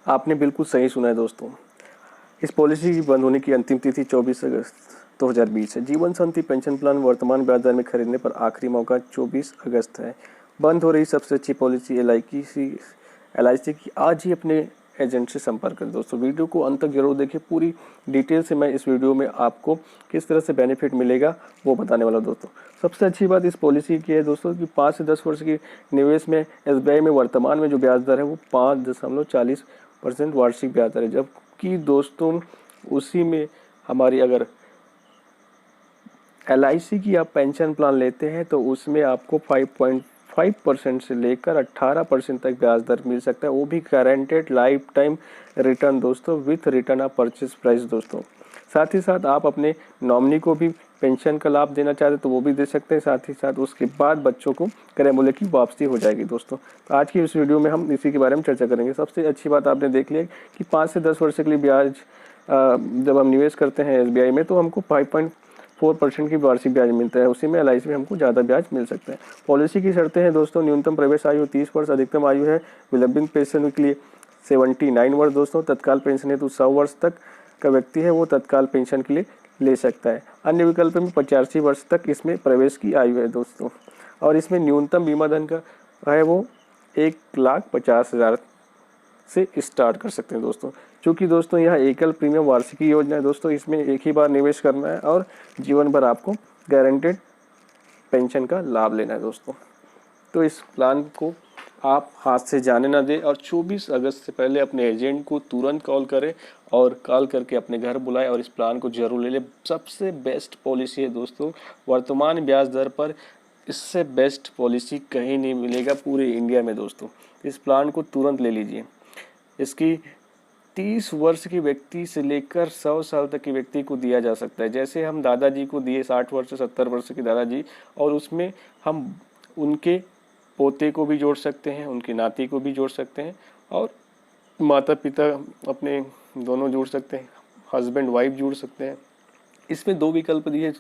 आपने बिल्कुल सही सुना है दोस्तों। इस पॉलिसी की बंद होने की अंतिम तिथि 24 अगस्त 2020 है। जीवन साथी पेंशन प्लान वर्तमान ब्याज दर में खरीदने पर आखिरी मौका 24 अगस्त है। बंद हो रही सबसे अच्छी पॉलिसी LIC की। आज ही अपने एजेंट से संपर्क करें दोस्तों। वीडियो को अंत तक जरूर देखिए। पूरी डिटेल से मैं इस वीडियो में आपको किस तरह से बेनिफिट मिलेगा वो बताने वाला हूं दोस्तों। सबसे अच्छी बात इस पॉलिसी की है दोस्तों कि 5 से 10 वर्ष की निवेश में SBI में वर्तमान में जो ब्याज दर है वो 5.40% वार्षिक ब्याज दर है। जबकि दोस्तों उसी में हमारी अगर LIC की आप पेंशन प्लान लेते हैं तो उसमें आपको 5.5% से लेकर 18% तक ब्याज दर मिल सकता है, वो भी गारंटेड लाइफ टाइम रिटर्न दोस्तों, with return of purchase price दोस्तों। साथ ही साथ आप अपने नॉमिनी को भी पेंशन का लाभ देना चाहते हैं तो वो भी दे सकते हैं। साथ ही साथ उसके बाद बच्चों को क्रय मूल्य की वापसी हो जाएगी दोस्तों। तो आज की इस वीडियो में हम इसी के बारे में चर्चा करेंगे। सबसे अच्छी बात आपने देख लिया कि 5 से 10 वर्ष के लिए ब्याज जब हम निवेश करते हैं SBI में तो हमको 5.4% की वार्षिक ब्याज मिलता है। उसी में LIC में हमको ज़्यादा ब्याज मिल सकता है। पॉलिसी की शर्तें हैं दोस्तों। न्यूनतम प्रवेश आयु 30 वर्ष, अधिकतम आयु है विलंबित पेंशन के लिए 79 वर्ष दोस्तों। तत्काल पेंशन हेतु 100 वर्ष तक का व्यक्ति है वो तत्काल पेंशन के लिए ले सकता है। अन्य विकल्प में 85 वर्ष तक इसमें प्रवेश की आयु है दोस्तों। और इसमें न्यूनतम बीमा धन का है वो 1,50,000 से स्टार्ट कर सकते हैं दोस्तों। क्योंकि दोस्तों यह एकल प्रीमियम वार्षिकी योजना है दोस्तों। इसमें एक ही बार निवेश करना है और जीवन भर आपको गारंटेड पेंशन का लाभ लेना है दोस्तों। तो इस प्लान को आप हाथ से जाने ना दें और 24 अगस्त से पहले अपने एजेंट को तुरंत कॉल करें और कॉल करके अपने घर बुलाएं और इस प्लान को जरूर ले लें। सबसे बेस्ट पॉलिसी है दोस्तों। वर्तमान ब्याज दर पर इससे बेस्ट पॉलिसी कहीं नहीं मिलेगा पूरे इंडिया में दोस्तों। इस प्लान को तुरंत ले लीजिए। इसकी 30 वर्ष की व्यक्ति से लेकर 100 साल तक के व्यक्ति को दिया जा सकता है। जैसे हम दादाजी को दिए 60 वर्ष से 70 वर्ष के दादाजी, और उसमें हम उनके पोते को भी जोड़ सकते हैं, उनके नाती को भी जोड़ सकते हैं और माता पिता अपने दोनों जोड़ सकते हैं, हस्बैंड वाइफ जोड़ सकते हैं। इसमें 2 विकल्प दिए हैं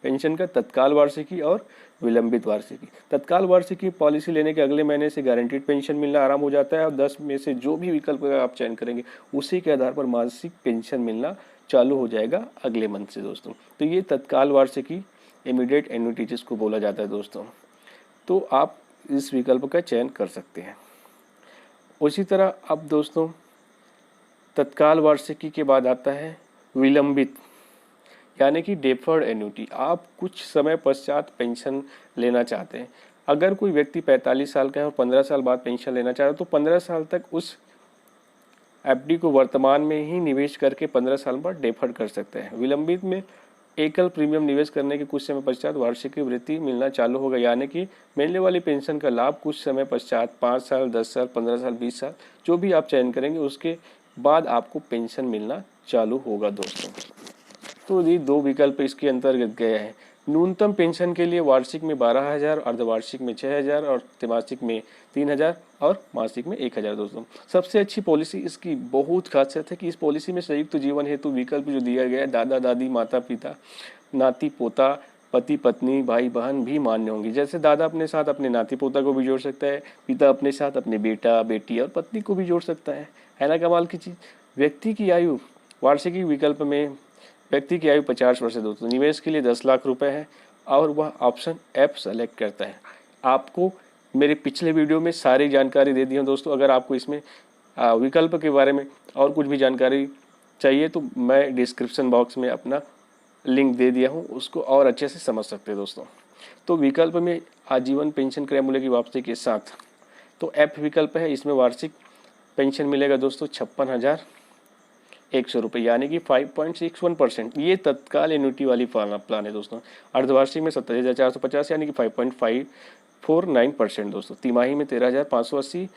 पेंशन का, तत्काल वार्षिकी और विलंबित वार्षिकी। तत्काल वार्षिकी पॉलिसी लेने के अगले महीने से गारंटीड पेंशन मिलना आरंभ हो जाता है और 10 में से जो भी विकल्प आप चयन करेंगे उसी के आधार पर मासिक पेंशन मिलना चालू हो जाएगा अगले मंथ से दोस्तों। तो ये तत्काल वार्षिकी इमीडिएट एन्युटी जिसको बोला जाता है दोस्तों। तो आप इस विकल्प का चयन कर सकते हैं। उसी तरह अब दोस्तों तत्काल वार्षिकी के बाद आता है विलंबित, यानी कि डेफर्ड एन्युटी। आप कुछ समय पश्चात पेंशन लेना चाहते हैं। अगर कोई व्यक्ति 45 साल का है और 15 साल बाद पेंशन लेना चाहता है तो 15 साल तक उस FD को वर्तमान में ही निवेश करके 15 साल बाद डेफर्ड कर सकते हैं। विलंबित में एकल प्रीमियम निवेश करने के कुछ समय पश्चात वार्षिक वृत्ति मिलना चालू होगा, यानी कि मिलने वाली पेंशन का लाभ कुछ समय पश्चात 5 साल, 10 साल, 15 साल, 20 साल जो भी आप चयन करेंगे उसके बाद आपको पेंशन मिलना चालू होगा दोस्तों। तो ये 2 विकल्प इसके अंतर्गत गए हैं। न्यूनतम पेंशन के लिए वार्षिक में 12,000, अर्धवार्षिक में 6,000 और तिमासिक में 3,000 और मासिक में 1,000 दोस्तों। सबसे अच्छी पॉलिसी इसकी बहुत खासियत है कि इस पॉलिसी में संयुक्त जीवन हेतु विकल्प जो दिया गया है, दादा दादी, माता पिता, नाती पोता, पति पत्नी, भाई बहन भी मान्य होंगे। जैसे दादा अपने साथ अपने नाती पोता को भी जोड़ सकता है, पिता अपने साथ अपने बेटा बेटी और पत्नी को भी जोड़ सकता है ना कमाल की चीज़। व्यक्ति की आयु वार्षिकी विकल्प में व्यक्ति की आयु 50 वर्ष है दोस्तों। निवेश के लिए 10 लाख रुपए है और वह ऑप्शन F सेलेक्ट करता है। आपको मेरे पिछले वीडियो में सारी जानकारी दे दी है दोस्तों। अगर आपको इसमें विकल्प के बारे में और कुछ भी जानकारी चाहिए तो मैं डिस्क्रिप्शन बॉक्स में अपना लिंक दे दिया हूँ, उसको और अच्छे से समझ सकते हैं दोस्तों। तो विकल्प में आजीवन पेंशन क्रय मूल्य की वापसी के साथ तो F विकल्प है। इसमें वार्षिक पेंशन मिलेगा दोस्तों 56,100 रुपये, यानी कि 5.61%। ये तत्काल एन्युटी वाली प्लान है दोस्तों। अर्धवार्षिक में 27,450 यानी कि 5.549% दोस्तों। तिमाही में 13,580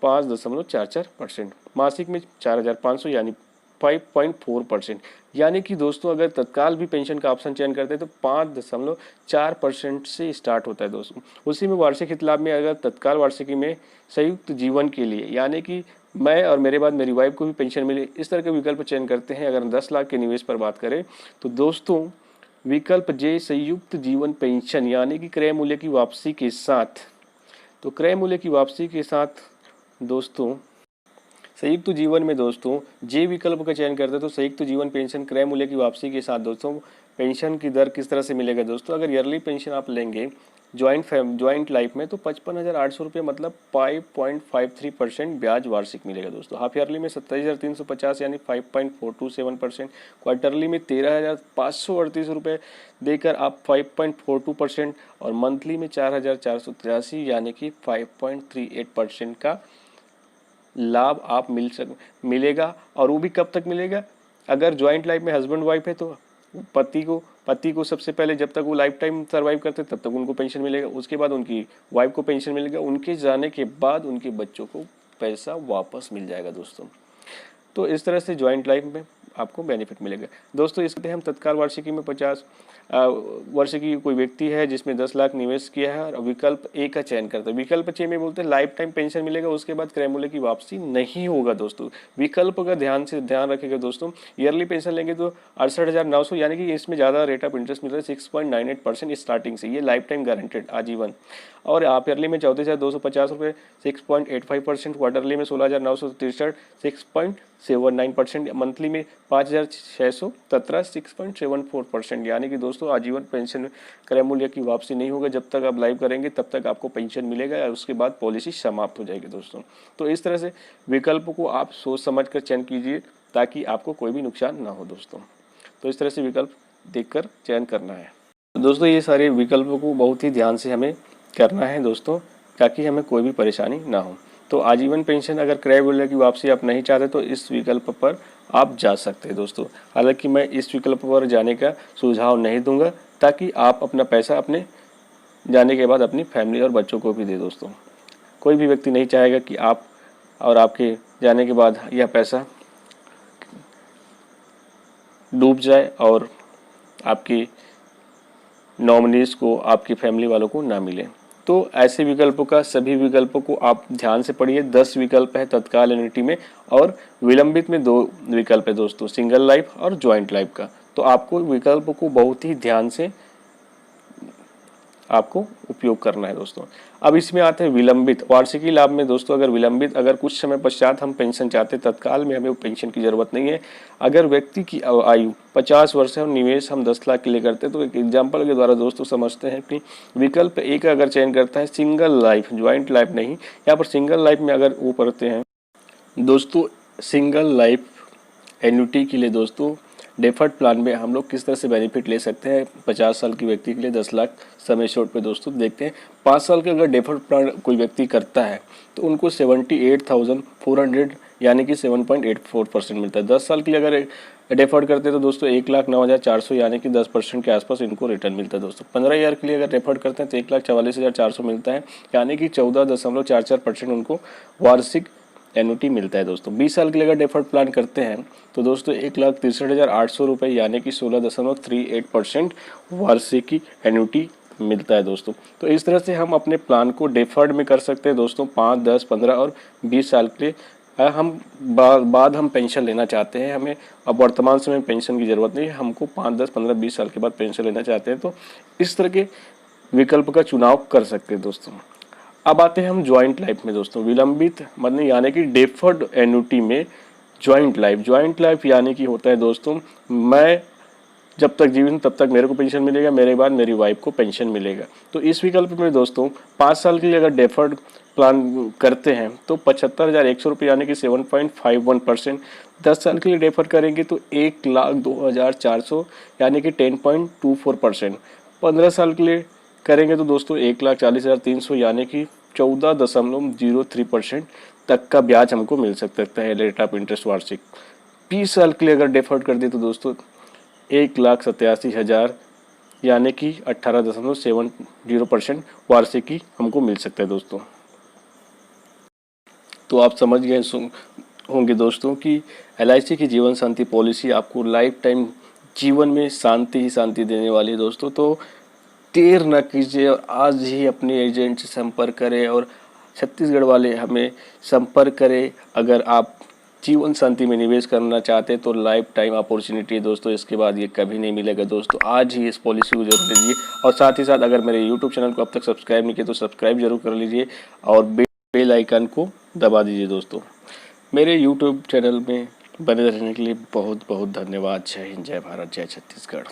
5.44%। मासिक में 4,500 यानी 5.4%। यानी कि दोस्तों अगर तत्काल भी पेंशन का ऑप्शन चयन करते हैं तो 5.4% से स्टार्ट होता है दोस्तों। उसी में वार्षिक हित लाभ में अगर तत्काल वार्षिकी में संयुक्त जीवन के लिए, यानी कि मैं और मेरे बाद मेरी वाइफ को भी पेंशन मिले, इस तरह के विकल्प चयन करते हैं। अगर 10 लाख के निवेश पर बात करें तो दोस्तों विकल्प J संयुक्त जीवन पेंशन, यानी कि क्रय मूल्य की वापसी के साथ। तो क्रय मूल्य की वापसी के साथ दोस्तों संयुक्त जीवन में दोस्तों जे विकल्प का चयन करते हैं तो संयुक्त जीवन पेंशन क्रय मूल्य की वापसी के साथ दोस्तों पेंशन की दर किस तरह से मिलेगा दोस्तों। अगर ईयरली पेंशन आप लेंगे ज्वाइंट लाइफ में तो 55,800 रुपये मतलब 5.53% ब्याज वार्षिक मिलेगा दोस्तों। हाफ ईयरली में 27,350 यानी 5.427%। क्वार्टरली में 13,538 रुपये देकर आप 5.42% और मंथली में 4,483 यानी कि 5.38% का लाभ आप मिलेगा। और वो भी कब तक मिलेगा, अगर ज्वाइंट लाइफ में हस्बैंड वाइफ है तो पति को सबसे पहले जब तक वो लाइफ टाइम सर्वाइव करते तब तक उनको पेंशन मिलेगा, उसके बाद उनकी वाइफ को पेंशन मिलेगा, उनके जाने के बाद उनके बच्चों को पैसा वापस मिल जाएगा दोस्तों। तो इस तरह से ज्वाइंट लाइफ में आपको बेनिफिट मिलेगा दोस्तों। इसके हम तत्काल वार्षिकी में 50 वर्ष की कोई व्यक्ति है जिसमें 10 लाख निवेश किया है और विकल्प ए का चयन करता है। विकल्प चे में बोलते हैं लाइफ टाइम पेंशन मिलेगा, उसके बाद क्रय मूल्य की वापसी नहीं होगा दोस्तों। विकल्प का ध्यान रखेगा दोस्तों। ईयरली पेंशन लेंगे तो 68,900 यानी कि इसमें ज़्यादा रेट ऑफ इंटरेस्ट मिल रहा है 6.98% स्टार्टिंग से, ये लाइफ टाइम गारंटेड आजीवन। और आप ईयरली में 34,250 रुपये 6.85%, क्वार्टरली में 16,963 6.79%, मंथली में 5,617 6.74%। यानी कि दोस्तों आजीवन पेंशन क्रय मूल्य की वापसी नहीं होगा, जब तक आप लाइव करेंगे तब तक आपको पेंशन मिलेगा और उसके बाद पॉलिसी समाप्त हो जाएगी दोस्तों। तो इस तरह से विकल्प को आप सोच समझ कर चयन कीजिए ताकि आपको कोई भी नुकसान ना हो दोस्तों। तो इस तरह से विकल्प देखकर चयन करना है दोस्तों। ये सारे विकल्पों को बहुत ही ध्यान से हमें करना है दोस्तों ताकि हमें कोई भी परेशानी ना हो। तो आजीवन पेंशन अगर क्रय मूल्य की वापसी आप नहीं चाहते तो इस विकल्प पर आप जा सकते हैं दोस्तों। हालांकि मैं इस विकल्प पर जाने का सुझाव नहीं दूंगा ताकि आप अपना पैसा अपने जाने के बाद अपनी फैमिली और बच्चों को भी दे दोस्तों। कोई भी व्यक्ति नहीं चाहेगा कि आप और आपके जाने के बाद यह पैसा डूब जाए और आपकी नॉमिनीज को, आपकी फैमिली वालों को ना मिले। तो ऐसे विकल्पों का सभी विकल्पों को आप ध्यान से पढ़िए। 10 विकल्प है तत्काल एन्युटी में और विलंबित में 2 विकल्प है दोस्तों, सिंगल लाइफ और ज्वाइंट लाइफ का। तो आपको विकल्पों को बहुत ही ध्यान से आपको उपयोग करना है दोस्तों। अब इसमें आते हैं विलंबित वार्षिकी लाभ में दोस्तों। अगर कुछ समय पश्चात हम पेंशन चाहते, तत्काल में हमें पेंशन की जरूरत नहीं है। अगर व्यक्ति की आयु 50 वर्ष है और निवेश हम 10 लाख के लिए करते हैं तो एक एग्जाम्पल के द्वारा दोस्तों समझते हैं कि विकल्प ए का अगर चयन करता है सिंगल लाइफ, ज्वाइंट लाइफ नहीं, यहाँ पर सिंगल लाइफ में अगर वो पढ़ते हैं दोस्तों, सिंगल लाइफ एन्युटी के लिए दोस्तों डेफर्ड प्लान में हम लोग किस तरह से बेनिफिट ले सकते हैं। 50 साल की व्यक्ति के लिए 10 लाख समय शॉर्ट पे दोस्तों देखते हैं। 5 साल के अगर डेफर्ड प्लान कोई व्यक्ति करता है तो उनको 78,400 यानी कि 7.84% मिलता है। 10 साल के लिए अगर डेफर्ड करते हैं तो दोस्तों 1,09,400 यानी कि 10% के आसपास इनको रिटर्न मिलता है दोस्तों। 15 ईयर के लिए अगर डेफर्ड करते हैं तो 1,44,400 मिलता है यानी कि 14.44% उनको वार्षिक एन्युटी मिलता है दोस्तों। 20 साल के लिए अगर डेफर्ड प्लान करते हैं तो दोस्तों 1,63,800 रुपये यानी कि 16.38% वार्षिकी एन्युटी मिलता है दोस्तों। तो इस तरह से हम अपने प्लान को डेफर्ड में कर सकते हैं दोस्तों। 5, 10, 15 और 20 साल के लिए हम बाद हम पेंशन लेना चाहते हैं, हमें अब वर्तमान समय में पेंशन की ज़रूरत नहीं है, हमको 5, 10, 15, 20 साल के बाद पेंशन लेना चाहते हैं तो इस तरह के विकल्प का चुनाव कर सकते हैं दोस्तों। अब आते हैं हम ज्वाइंट लाइफ में दोस्तों। विलंबित मतलब यानी कि डेफर्ड एन्युटी में ज्वाइंट लाइफ यानी कि होता है दोस्तों, मैं जब तक जीवित तब तक मेरे को पेंशन मिलेगा, मेरे बाद मेरी वाइफ को पेंशन मिलेगा। तो इस विकल्प में दोस्तों 5 साल के लिए अगर डेफर्ड प्लान करते हैं तो 75,100 रुपये यानी कि 7.51%। 10 साल के लिए डेफर करेंगे तो 1,02,400 यानी कि 10.24%। 15 साल के लिए करेंगे तो दोस्तों 1,40,300 यानी कि 14.03% तक का ब्याज हमको मिल सकता है रेट ऑफ इंटरेस्ट वार्षिक। 20 साल के लिए अगर डेफर्ड कर दिए तो दोस्तों 1,87,000 यानी कि 18.70% वार्षिकी हमको मिल सकता है दोस्तों। तो आप समझ गए होंगे दोस्तों कि LIC की जीवन शांति पॉलिसी आपको लाइफ टाइम जीवन में शांति ही शांति देने वाली है दोस्तों। तो देर न कीजिए और आज ही अपने एजेंट से संपर्क करें और छत्तीसगढ़ वाले हमें संपर्क करें। अगर आप जीवन शांति में निवेश करना चाहते हैं तो लाइफ टाइम अपॉर्चुनिटी है दोस्तों, इसके बाद ये कभी नहीं मिलेगा दोस्तों। आज ही इस पॉलिसी को जरूर लीजिए और साथ ही साथ अगर मेरे यूट्यूब चैनल को अब तक सब्सक्राइब नहीं किया तो सब्सक्राइब जरूर कर लीजिए और बेल आइकन को दबा दीजिए दोस्तों। मेरे यूट्यूब चैनल में बने रहने के लिए बहुत बहुत धन्यवाद। जय हिंद, जय भारत, जय छत्तीसगढ़।